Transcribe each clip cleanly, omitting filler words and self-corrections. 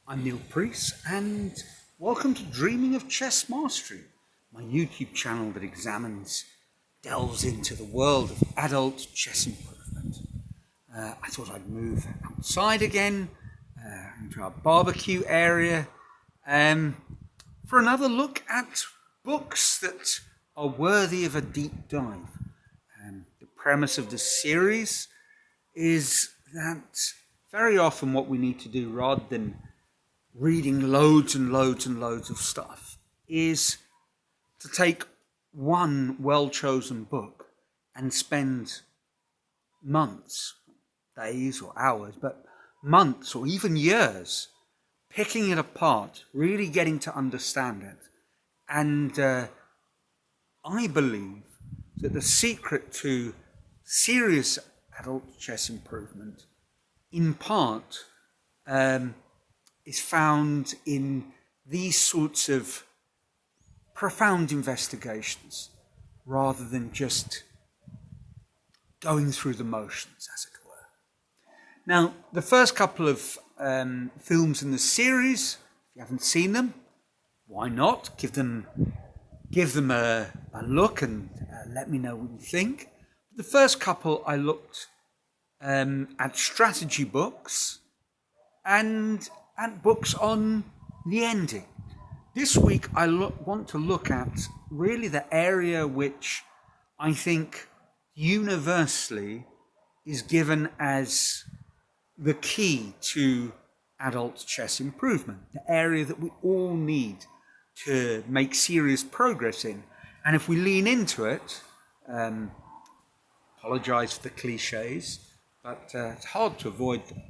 I'm Neil Priest, and welcome to Dreaming of Chess Mastery, my YouTube channel that delves into the world of adult chess improvement. I thought I'd move outside again, into our barbecue area, for another look at books that are worthy of a deep dive. The premise of the series is that very often what we need to do, rather than reading loads and loads and loads of stuff, is to take one well-chosen book and spend months, days or hours, but months or even years picking it apart, really getting to understand it. And I believe that the secret to serious adult chess improvement, in part, is found in these sorts of profound investigations, rather than just going through the motions, as it were. Now, the first couple of films in the series, if you haven't seen them, why not? Give them a look and let me know what you think. The first couple, I looked at strategy books and at books on the ending. This week I want to look at really the area which I think universally is given as the key to adult chess improvement, the area that we all need to make serious progress in. And if we lean into it, apologize for the cliches, but it's hard to avoid them.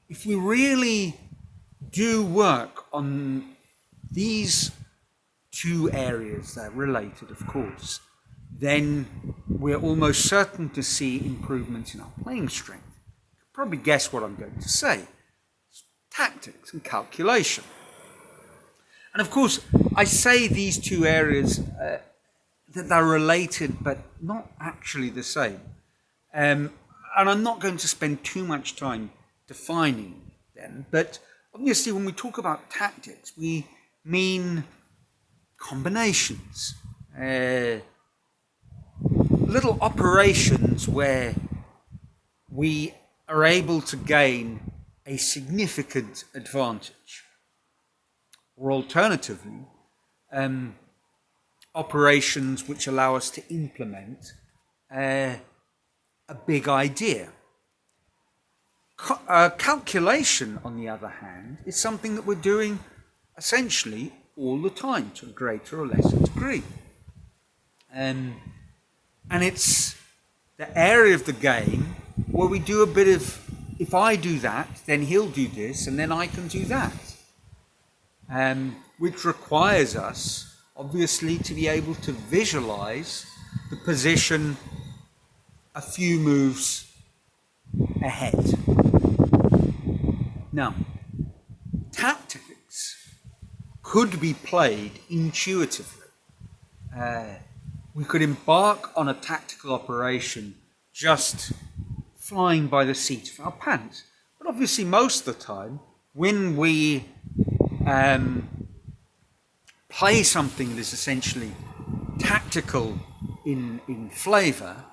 If we really do work on these two areas that are related, of course, then we're almost certain to see improvements in our playing strength. You can probably guess what I'm going to say. It's tactics and calculation. And of course, I say these two areas that they're related, but not actually the same. And I'm not going to spend too much time defining them, but obviously when we talk about tactics, we mean combinations, little operations where we are able to gain a significant advantage. Or alternatively, operations which allow us to implement a big idea. Calculation, on the other hand, is something that we're doing essentially all the time to a greater or lesser degree. And it's the area of the game where we do a bit of, if I do that, then he'll do this, and then I can do that. Which requires us, obviously, to be able to visualize the position a few moves ahead. Now, tactics could be played intuitively. We could embark on a tactical operation just flying by the seat of our pants. But obviously, most of the time, when we play something that is essentially tactical in flavor,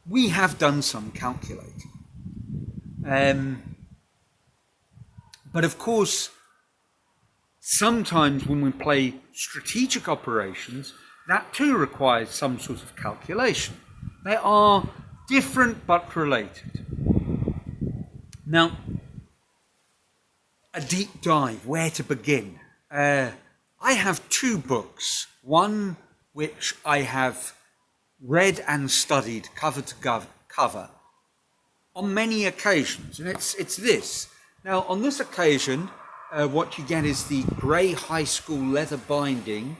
we have done some calculating. But of course, sometimes when we play strategic operations, that too requires some sort of calculation. They are different but related. Now, a deep dive, where to begin? I have two books, one which I have read and studied cover to cover on many occasions, and it's this. Now, on this occasion, what you get is the grey high school leather binding,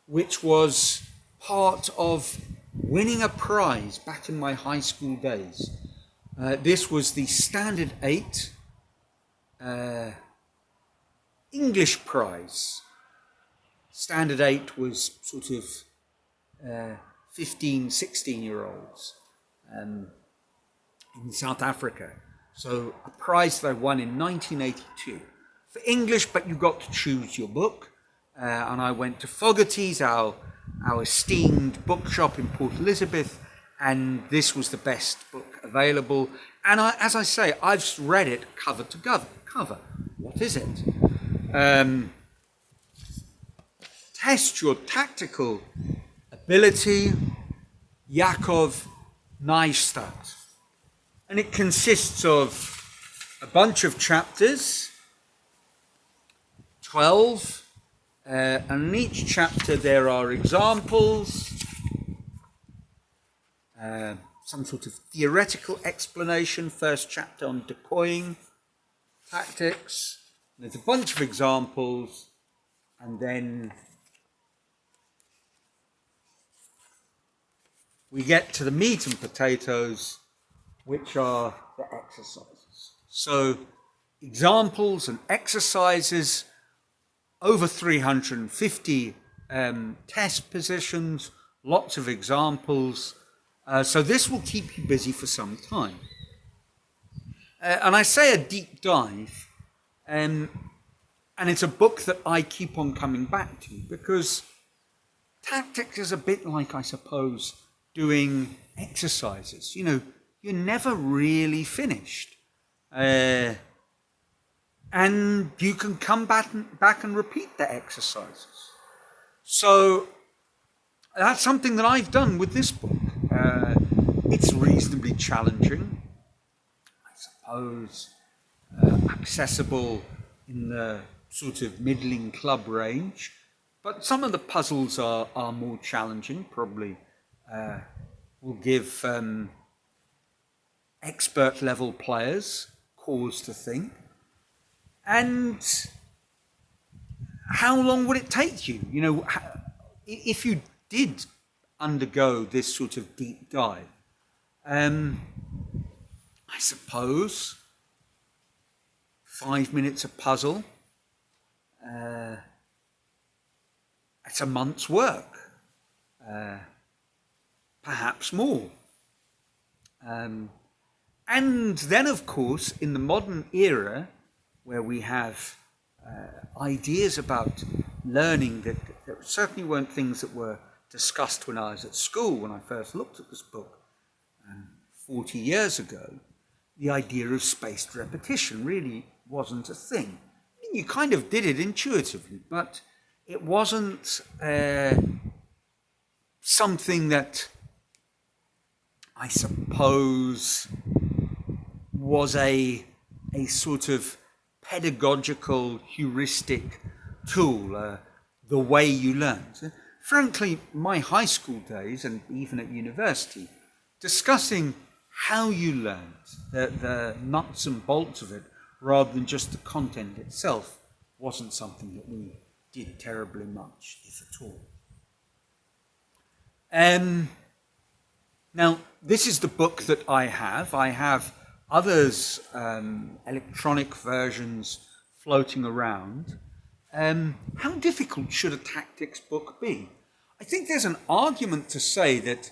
which was part of winning a prize back in my high school days. This was the Standard 8 English prize. Standard 8 was sort of 15, 16-year-olds in South Africa. So a prize that I won in 1982 for English, but you got to choose your book. And I went to Fogarty's, our esteemed bookshop in Port Elizabeth, and this was the best book available. And as I say, I've read it cover to cover. What is it? Test your tactical ability, Yakov Neishtadt. And it consists of a bunch of chapters, 12, and in each chapter there are examples, some sort of theoretical explanation, first chapter on decoying tactics, there's a bunch of examples, and then we get to the meat and potatoes, which are the exercises. So examples and exercises, over 350 test positions, lots of examples. So this will keep you busy for some time. And I say a deep dive, and it's a book that I keep on coming back to, because tactics is a bit like, I suppose, doing exercises. You know, you're never really finished. And you can come back and repeat the exercises. So that's something that I've done with this book. It's reasonably challenging, I suppose, accessible in the sort of middling club range, but some of the puzzles are more challenging, probably will give expert level players cause to think. And how long would it take you? You know, if you did undergo this sort of deep dive, I suppose 5 minutes a puzzle, it's a month's work, perhaps more. And then, of course, in the modern era, where we have ideas about learning that certainly weren't things that were discussed when I was at school, when I first looked at this book 40 years ago, the idea of spaced repetition really wasn't a thing. I mean, you kind of did it intuitively, but it wasn't something that I suppose was a sort of pedagogical heuristic tool, the way you learned. Frankly, my high school days, and even at university, discussing how you learned, the nuts and bolts of it, rather than just the content itself, wasn't something that we did terribly much, if at all. Now, this is the book that I have. I have others, electronic versions floating around. How difficult should a tactics book be? I think there's an argument to say that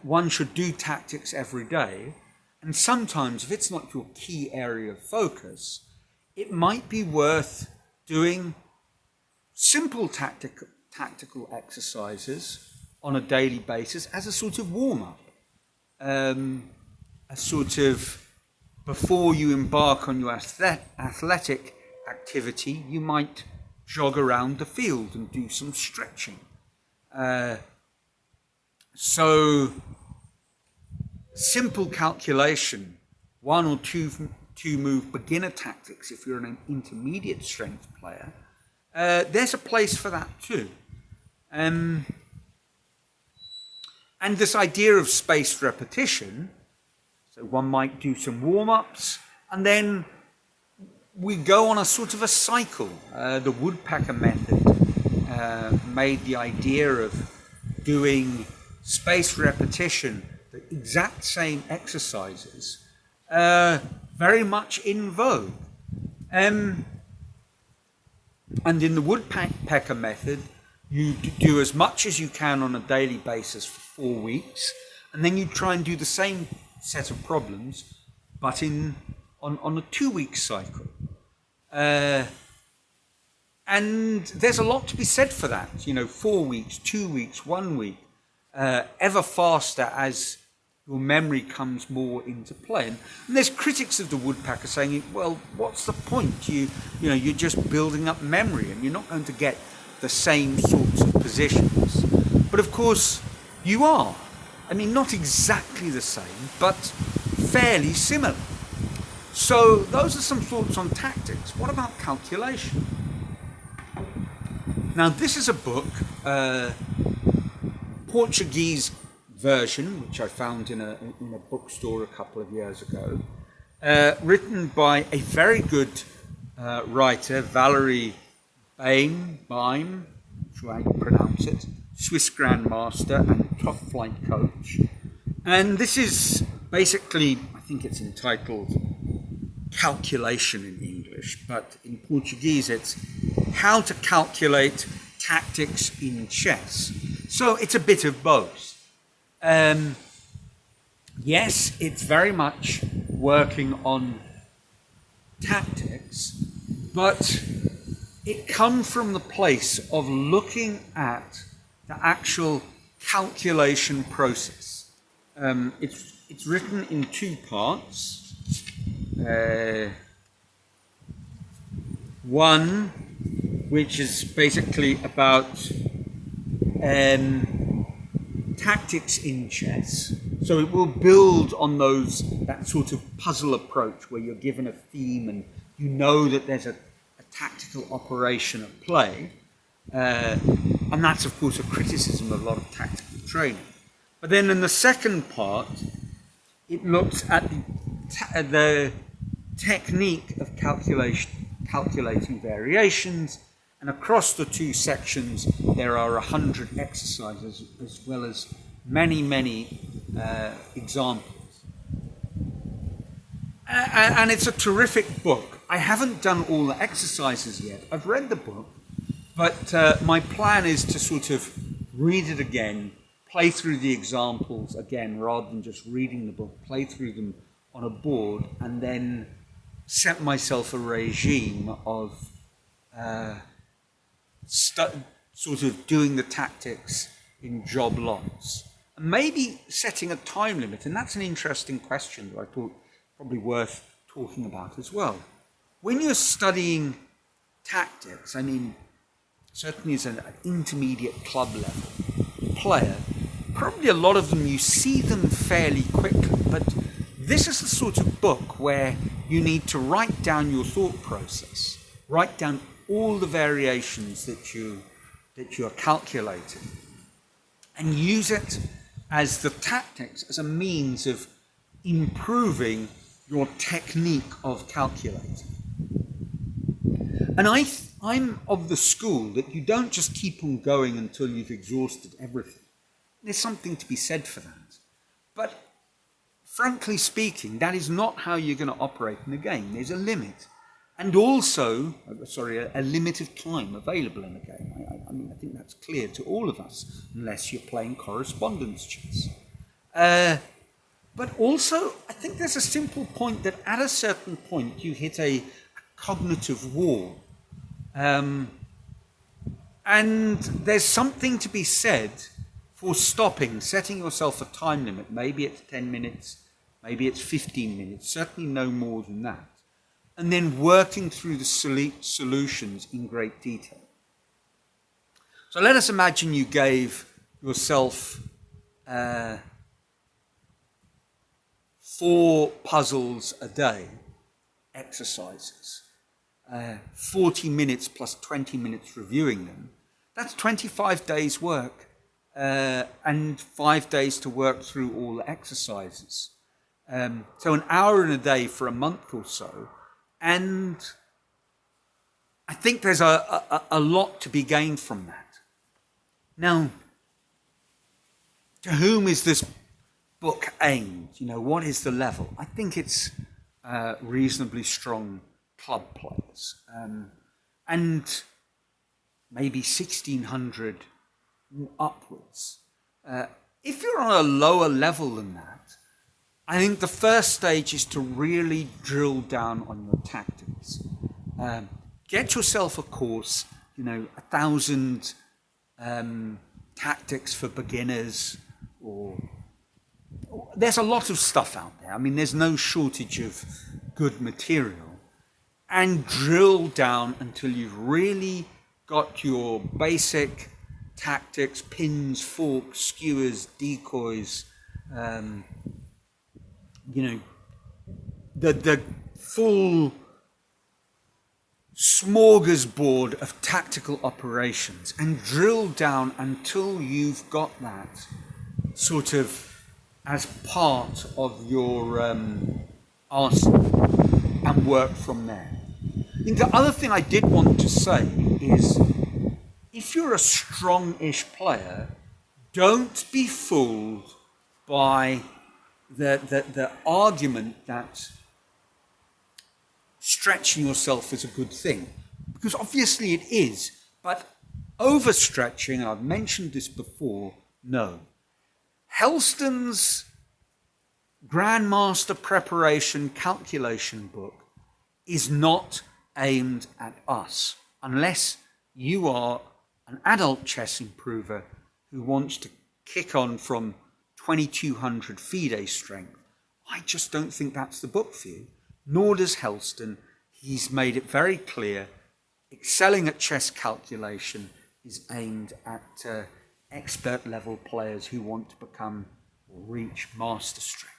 one should do tactics every day, and sometimes if it's not your key area of focus, it might be worth doing simple tactical exercises on a daily basis as a sort of warm-up. A sort of, before you embark on your athletic activity, you might jog around the field and do some stretching. So, simple calculation, 1 or 2 move beginner tactics if you're an intermediate strength player, there's a place for that too. And this idea of spaced repetition, so one might do some warm-ups, and then we go on a sort of a cycle. The woodpecker method made the idea of doing spaced repetition, the exact same exercises, very much in vogue. And in the woodpecker method, you do as much as you can on a daily basis for 4 weeks, and then you try and do the same set of problems but on a 2-week cycle. And there's a lot to be said for that. 4 weeks, 2 weeks, 1 week, ever faster as your memory comes more into play. And there's critics of the woodpecker saying, well, what's the point? You're just building up memory and you're not going to get the same sorts of positions. But of course, you are. I mean, not exactly the same, but fairly similar. So those are some thoughts on tactics. What about calculation? Now, this is a book, Portuguese version, which I found in a bookstore a couple of years ago, written by a very good writer, Valeri Beim, I'm sure how you pronounce it, Swiss Grandmaster and top flight coach. And this is basically, I think it's entitled Calculation in English, but in Portuguese it's How to Calculate Tactics in Chess. So it's a bit of both. Yes, it's very much working on tactics, but it comes from the place of looking at the actual calculation process. It's written in 2 parts. One, which is basically about tactics in chess. So it will build on that sort of puzzle approach where you're given a theme and you know that there's a tactical operation at play. And that's, of course, a criticism of a lot of tactical training. But then in the second part, it looks at the technique of calculating variations, and across the 2 sections there are 100 exercises as well as many examples. And it's a terrific book. I haven't done all the exercises yet. I've read the book, but my plan is to sort of read it again, play through the examples again rather than just reading the book, play through them on a board, and then set myself a regime of sort of doing the tactics in job lots. And maybe setting a time limit, and that's an interesting question that I thought probably worth talking about as well. When you're studying tactics, I mean, certainly as an intermediate club level player, probably a lot of them, you see them fairly quickly, but this is the sort of book where you need to write down your thought process, write down all the variations that you're calculating, and use it as the tactics, as a means of improving your technique of calculating. And I'm of the school that you don't just keep on going until you've exhausted everything. There's something to be said for that. But frankly speaking, that is not how you're going to operate in the game. There's a limit. And also, a limit of time available in the game. I mean, I think that's clear to all of us, unless you're playing correspondence chess. But also, I think there's a simple point that at a certain point you hit a cognitive wall. And there's something to be said for stopping, setting yourself a time limit. Maybe it's 10 minutes, maybe it's 15 minutes, certainly no more than that. And then working through the solutions in great detail. So let us imagine you gave yourself 4 puzzles a day, exercises, 40 minutes plus 20 minutes reviewing them. That's 25 days work and 5 days to work through all the exercises. So an hour in a day for a month or so. And I think there's a lot to be gained from that. Now, to whom is this book aimed? What is the level? I think it's reasonably strong club players. And maybe 1,600 upwards. If you're on a lower level than that, I think the first stage is to really drill down on your tactics. Get yourself a course, 1,000 tactics for beginners, or there's a lot of stuff out there. I mean, there's no shortage of good material. And drill down until you've really got your basic tactics, pins, forks, skewers, decoys, the full smorgasbord of tactical operations, and drill down until you've got that sort of as part of your arsenal, and work from there. I think the other thing I did want to say is, if you're a strong-ish player, don't be fooled by the argument that stretching yourself is a good thing, because obviously it is, but overstretching, and I've mentioned this before, no. Helston's Grandmaster Preparation Calculation book is not aimed at us, unless you are an adult chess improver who wants to kick on from 2200 FIDE strength. I just don't think that's the book for you, nor does Helston. He's made it very clear, excelling at chess calculation is aimed at expert level players who want to become or reach master strength.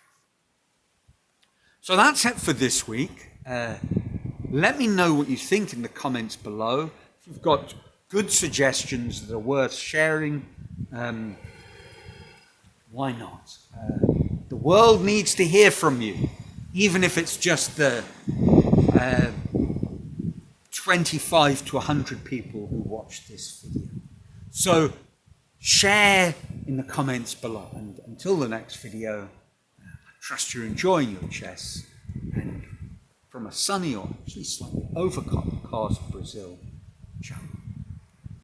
So that's it for this week. Let me know what you think in the comments below. If you've got good suggestions that are worth sharing, why not? The world needs to hear from you, even if it's just the 25 to 100 people who watch this video. So share in the comments below. And until the next video, I trust you're enjoying your chess. And from a sunny or actually slightly overcast Brazil, ciao.